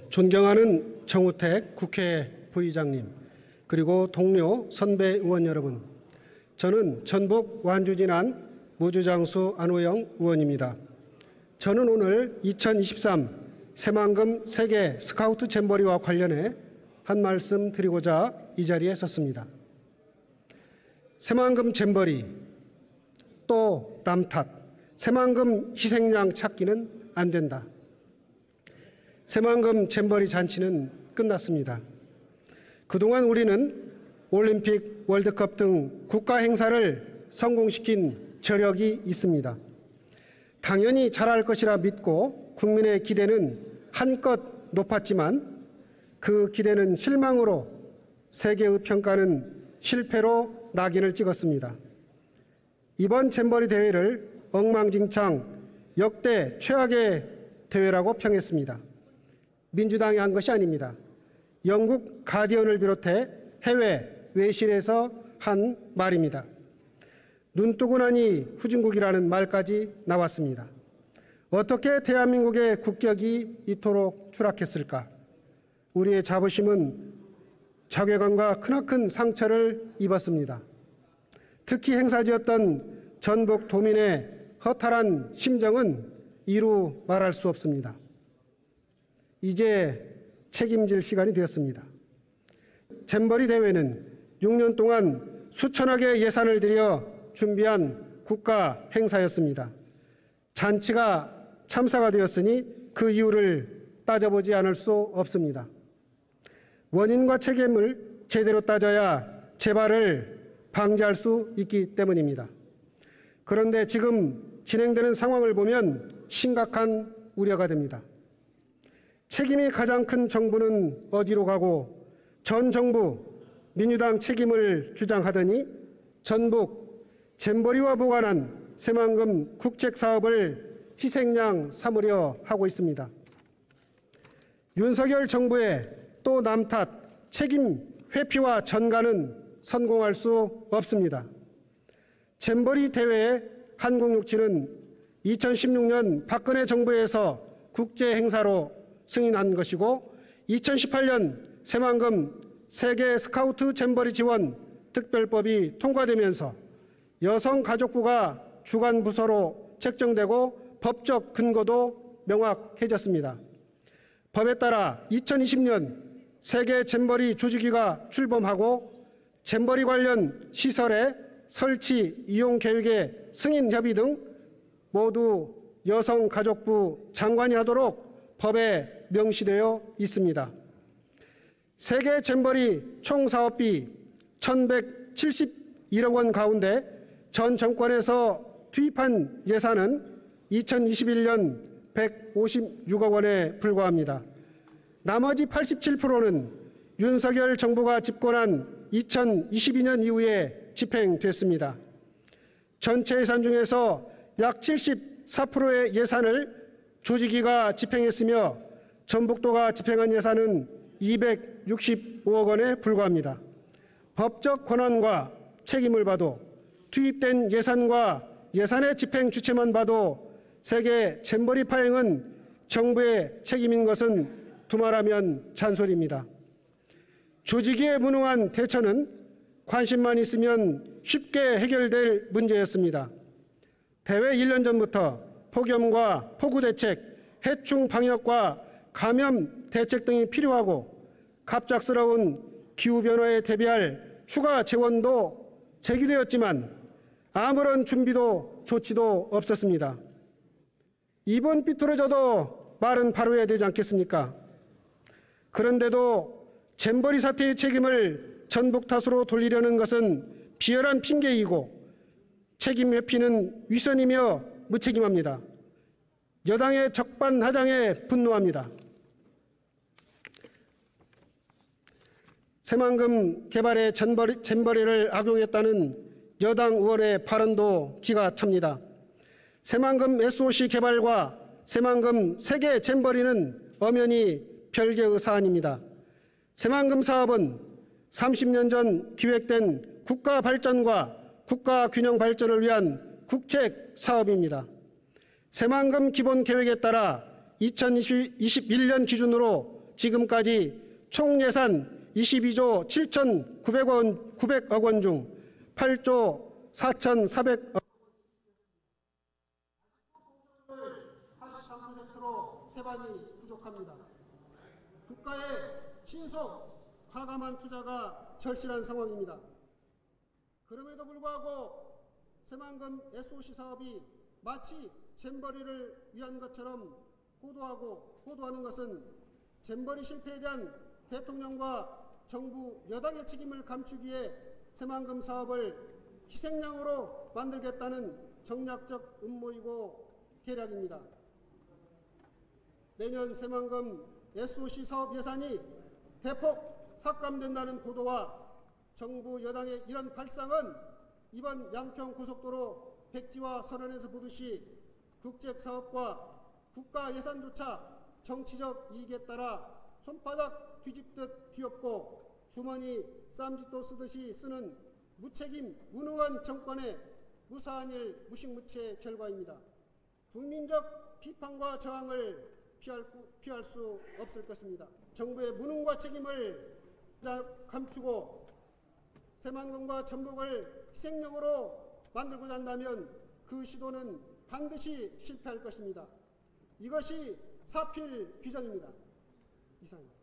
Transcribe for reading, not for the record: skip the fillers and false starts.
존경하는 정우택 국회 부의장님, 그리고 동료 선배 의원 여러분, 저는 전북 완주진안 무주장수 안호영 의원입니다. 저는 오늘 2023 새만금 세계 스카우트 잼버리와 관련해 한 말씀 드리고자 이 자리에 섰습니다. 새만금 잼버리, 또 남 탓, 새만금 희생양 찾기는 안 된다. 새만금 잼버리 잔치는 끝났습니다. 그동안 우리는 올림픽, 월드컵 등 국가 행사를 성공시킨 저력이 있습니다. 당연히 잘할 것이라 믿고 국민의 기대는 한껏 높았지만 그 기대는 실망으로 세계의 평가는 실패로 낙인을 찍었습니다. 이번 잼버리 대회를 엉망진창 역대 최악의 대회라고 평했습니다. 민주당이 한 것이 아닙니다. 영국 가디언을 비롯해 해외 외신에서 한 말입니다. 눈뜨고 나니 후진국이라는 말까지 나왔습니다. 어떻게 대한민국의 국격이 이토록 추락했을까? 우리의 자부심은 자괴감과 크나큰 상처를 입었습니다. 특히 행사지였던 전북 도민의 허탈한 심정은 이루 말할 수 없습니다. 이제 책임질 시간이 되었습니다. 잼버리 대회는 6년 동안 수천억의 예산을 들여 준비한 국가 행사였습니다. 잔치가 참사가 되었으니 그 이유를 따져보지 않을 수 없습니다. 원인과 책임을 제대로 따져야 재발을 방지할 수 있기 때문입니다. 그런데 지금 진행되는 상황을 보면 심각한 우려가 됩니다. 책임이 가장 큰 정부는 어디로 가고 전 정부 민주당 책임을 주장하더니 전북 잼버리와 무관한 새만금 국책사업을 희생양 삼으려 하고 있습니다. 윤석열 정부의 또 남 탓, 책임 회피와 전가는 성공할 수 없습니다. 잼버리 대회의 한국육지는 2016년 박근혜 정부에서 국제 행사로 승인한 것이고 2018년 새만금 세계 스카우트 잼버리 지원 특별법이 통과되면서 여성가족부가 주관 부서로 책정되고 법적 근거도 명확해졌습니다. 법에 따라 2020년 세계 잼버리 조직위가 출범하고 잼버리 관련 시설의 설치, 이용 계획의 승인 협의 등 모두 여성가족부 장관이 하도록 법에 명시되어 있습니다. 세계 잼버리 총 사업비 1,171억 원 가운데 전 정권에서 투입한 예산은 2021년 156억 원에 불과합니다. 나머지 87%는 윤석열 정부가 집권한 2022년 이후에 집행됐습니다. 전체 예산 중에서 약 74%의 예산을 조직위가 집행했으며 전북도가 집행한 예산은 265억 원에 불과합니다. 법적 권한과 책임을 봐도 투입된 예산과 예산의 집행 주체만 봐도 세계 잼버리 파행은 정부의 책임인 것은 두말하면 잔소리입니다. 조직위의 무능한 대처는 관심만 있으면 쉽게 해결될 문제였습니다. 대회 1년 전부터 폭염과 폭우 대책, 해충 방역과 감염 대책 등이 필요하고 갑작스러운 기후변화에 대비할 추가 재원도 제기되었지만 아무런 준비도 조치도 없었습니다. 이번 삐뚤어져도 말은 바로 해야 되지 않겠습니까? 그런데도 잼버리 사태의 책임을 전북 탓으로 돌리려는 것은 비열한 핑계이고 책임 회피는 위선이며 무책임합니다. 여당의 적반하장에 분노합니다. 새만금 개발에 잼버리를 악용했다는 여당 의원의 발언도 기가 찹니다. 새만금 SOC 개발과 새만금 세계 잼버리는 엄연히 별개의 사안입니다. 새만금 사업은 30년 전 기획된 국가 발전과 국가 균형 발전을 위한 국책 사업입니다. 새만금 기본 계획에 따라 2021년 기준으로 지금까지 총 예산 22조 7,900억 원 중 8조 4,400억 43%로 태반이 부족합니다. 국가의 신속 과감한 투자가 절실한 상황입니다. 그럼에도 불구하고 새만금 SOC 사업이 마치 잼버리를 위한 것처럼 호도하는 것은 잼버리 실패에 대한 대통령과 정부 여당의 책임을 감추기 위해 새만금 사업을 희생양으로 만들겠다는 정략적 음모이고 계략입니다. 내년 새만금 SOC 사업 예산이 대폭 삭감된다는 보도와 정부 여당의 이런 발상은 이번 양평고속도로 백지화 선언에서 보듯이 국책사업과 국가 예산조차 정치적 이익에 따라 손바닥 뒤집듯 뒤엎고 주머니 쌈짓돈 쓰듯이 쓰는 무책임 무능한 정권의 무사한 일 무식무채 결과입니다. 국민적 비판과 저항을 피할 수 없을 것입니다. 정부의 무능과 책임을 감추고 새만금과 전북을 희생양으로 만들고자 한다면 그 시도는 반드시 실패할 것입니다. 이것이 사필 규정입니다. 이상입니다.